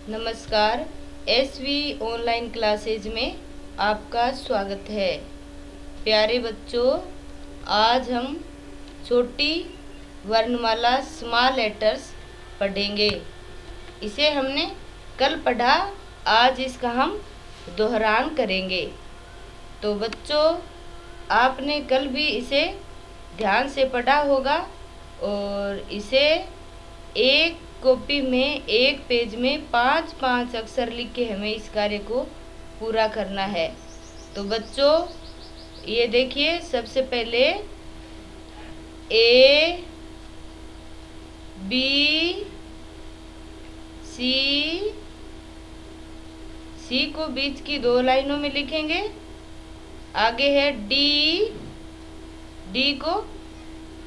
नमस्कार। SV online classes में आपका स्वागत है। प्यारे बच्चों, आज हम छोटी वर्णमाला स्मॉल लेटर्स पढ़ेंगे। इसे हमने कल पढ़ा, आज इसका हम दोहरान करेंगे। तो बच्चों, आपने कल भी इसे ध्यान से पढ़ा होगा और इसे एक कॉपी में एक पेज में 5-5 अक्षर लिख के हमें इस कार्य को पूरा करना है। तो बच्चों, ये देखिए, सबसे पहले ए बी सी को बीच की 2 लाइनों में लिखेंगे। आगे है डी को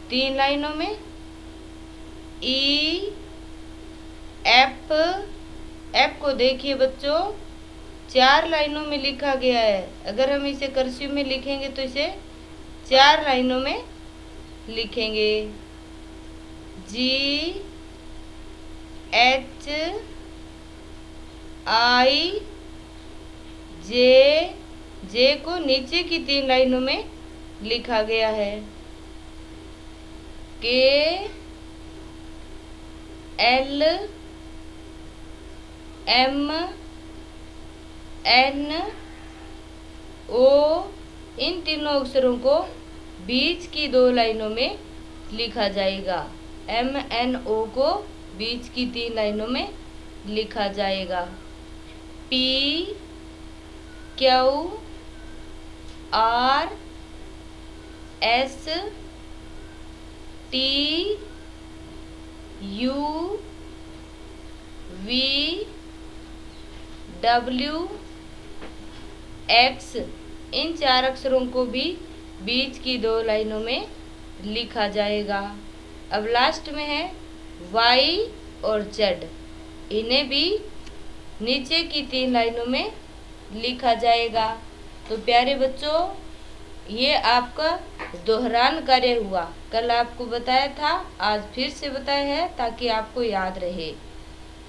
3 लाइनों में। ई एफ को देखिए बच्चों, 4 लाइनों में लिखा गया है। अगर हम इसे कर्सिव में लिखेंगे तो इसे 4 लाइनों में लिखेंगे। जी एच आई जे को नीचे की 3 लाइनों में लिखा गया है। के एल एम एन ओ, इन तीनों अक्षरों को बीच की 2 लाइनों में लिखा जाएगा। एम एन ओ को बीच की 3 लाइनों में लिखा जाएगा। P Q R S T U V W X, इन 4 अक्षरों को भी बीच की 2 लाइनों में लिखा जाएगा। अब लास्ट में है वाई और जेड, इन्हें भी नीचे की 3 लाइनों में लिखा जाएगा। तो प्यारे बच्चों, ये आपका दोहरान कार्य हुआ। कल आपको बताया था, आज फिर से बताया है ताकि आपको याद रहे।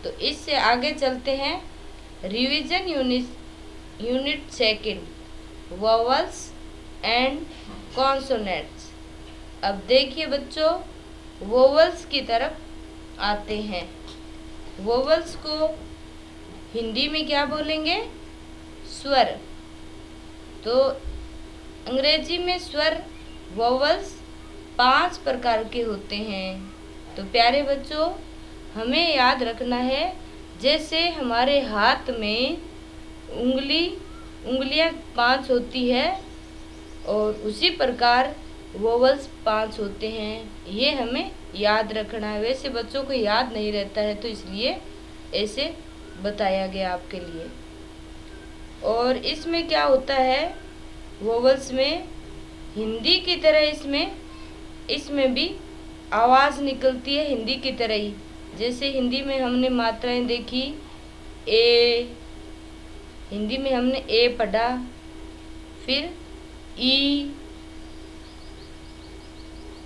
तो इससे आगे चलते हैं। Revision unit second, vowels and consonants. अब देखिए बच्चों, वोवल्स की तरफ आते हैं। वोवल्स को हिंदी में क्या बोलेंगे? स्वर। तो अंग्रेजी में स्वर वोवल्स 5 प्रकार के होते हैं। तो प्यारे बच्चों, हमें याद रखना है, जैसे हमारे हाथ में उंगलियां 5 होती है और उसी प्रकार वोवल्स 5 होते हैं। ये हमें याद रखना है। वैसे बच्चों को याद नहीं रहता है, तो इसलिए ऐसे बताया गया आपके लिए। और इसमें क्या होता है, वोवल्स में हिंदी की तरह इसमें भी आवाज़ निकलती है, हिंदी की तरह ही। जैसे हिंदी में हमने मात्राएं देखी, ए, हिंदी में हमने ए पढ़ा, फिर ई,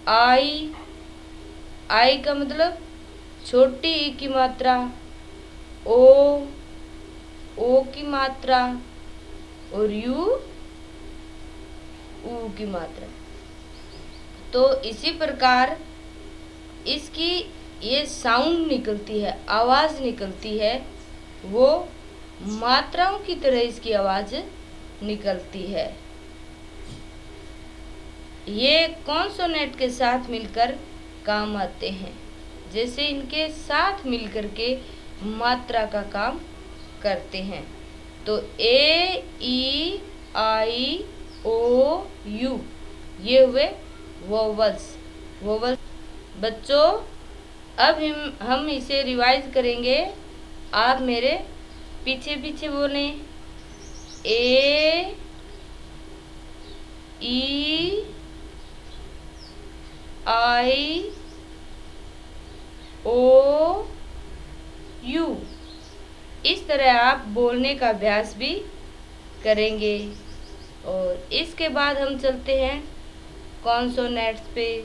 आई का मतलब छोटी ई की मात्रा, ओ की मात्रा, और यू ऊ की मात्रा। तो इसी प्रकार इसकी ये साउंड निकलती है, आवाज़ निकलती है, वो मात्राओं की तरह इसकी आवाज़ निकलती है। ये कॉन्सोनेंट के साथ मिलकर काम आते हैं, जैसे इनके साथ मिलकर के मात्रा का काम करते हैं। तो ए ई आई ओ यू, ये हुए वोवल्स। बच्चों, अब हम इसे रिवाइज करेंगे। आप मेरे पीछे पीछे बोलें। ए ई आई ओ यू, इस तरह आप बोलने का अभ्यास भी करेंगे। और इसके बाद हम चलते हैं कॉन्सोनेंट्स पे।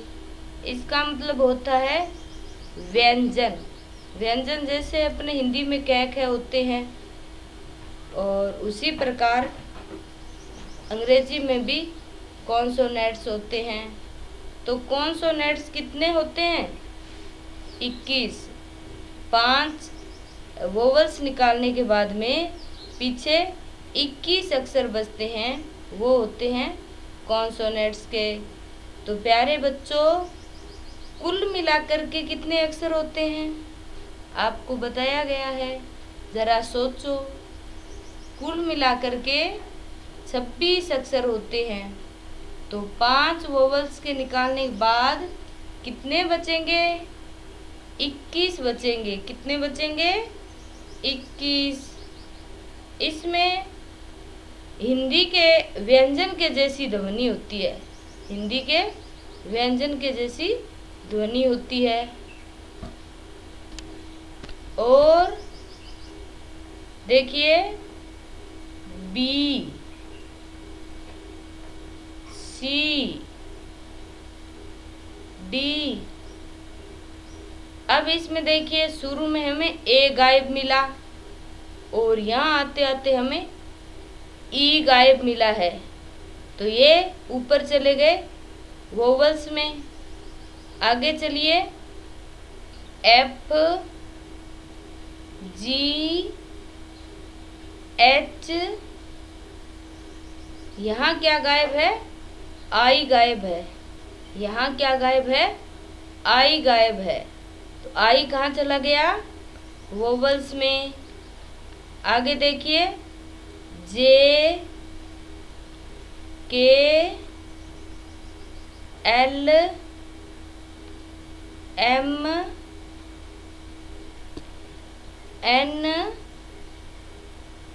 इसका मतलब होता है व्यंजन। व्यंजन जैसे अपने हिंदी में कै ख होते हैं, और उसी प्रकार अंग्रेजी में भी कॉन्सोनेंट्स होते हैं। तो कॉन्सोनेंट्स कितने होते हैं? 21। 5 वोवल्स निकालने के बाद में पीछे 21 अक्षर बचते हैं, वो होते हैं कॉन्सोनेंट्स के। तो प्यारे बच्चों, कुल मिलाकर के कितने अक्षर होते हैं आपको बताया गया है, ज़रा सोचो। कुल मिलाकर के 26 अक्षर होते हैं। तो 5 वोवल्स के निकालने के बाद कितने बचेंगे? 21 बचेंगे। कितने बचेंगे? 21। इसमें हिंदी के व्यंजन के जैसी ध्वनि होती है। हिंदी के व्यंजन के जैसी ध्वनि होती है। और देखिए, बी, सी, डी। अब इसमें देखिए, शुरू में हमें ए गायब मिला और यहाँ आते आते हमें ई गायब मिला है। तो ये ऊपर चले गए वोवल्स में। आगे चलिए, एफ, जी, एच। यहाँ क्या गायब है? आई गायब है। यहाँ क्या गायब है? आई गायब है। तो आई कहाँ चला गया? वोवल्स में। आगे देखिए, जे, के, एल, एम, एन,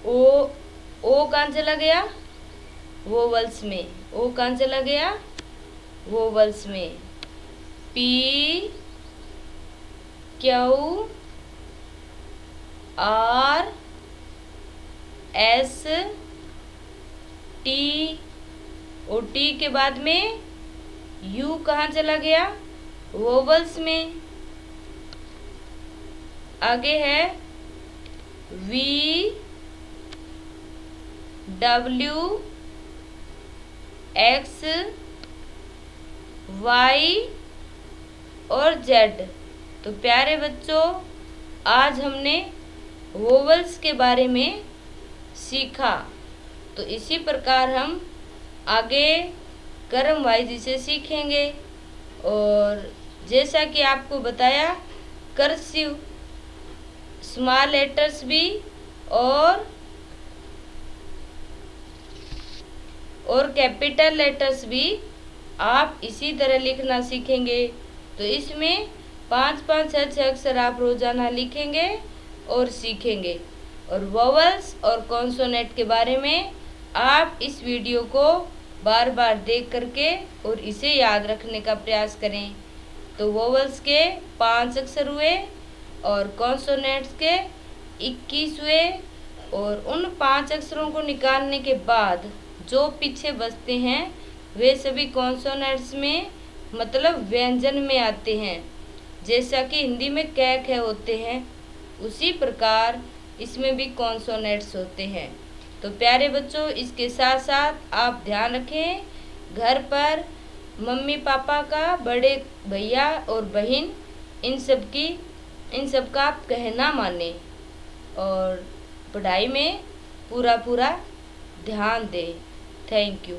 ओ कहाँ चला गया? वोवल्स में। ओ कहाँ चला गया? वोवल्स में। P, Q, R, S, T. और टी के बाद में यू कहाँ चला गया? वोवल्स में। आगे है वी, डब्ल्यू, एक्स, वाई और जेड। तो प्यारे बच्चों, आज हमने वोवल्स के बारे में सीखा। तो इसी प्रकार हम आगे क्रम वाइज इसे सीखेंगे। और जैसा कि आपको बताया, कर्सिव स्मॉल लेटर्स भी और कैपिटल लेटर्स भी आप इसी तरह लिखना सीखेंगे। तो इसमें 5-5, 6-6 अक्षर आप रोजाना लिखेंगे और सीखेंगे। और वोवल्स और कॉन्सोनेंट के बारे में आप इस वीडियो को बार बार देख करके और इसे याद रखने का प्रयास करें। तो वोवल्स के 5 अक्षर हुए और कॉन्सोनेंट्स के 21 हुए। और उन 5 अक्षरों को निकालने के बाद जो पीछे बचते हैं वे सभी कॉन्सोनेंट्स में, मतलब व्यंजन में आते हैं। जैसा कि हिंदी में कै ख होते हैं, उसी प्रकार इसमें भी कॉन्सोनेंट्स होते हैं। तो प्यारे बच्चों, इसके साथ साथ आप ध्यान रखें, घर पर मम्मी पापा का, बड़े भैया और बहन, इन सब का आप कहना माने और पढ़ाई में पूरा ध्यान दें। Thank you.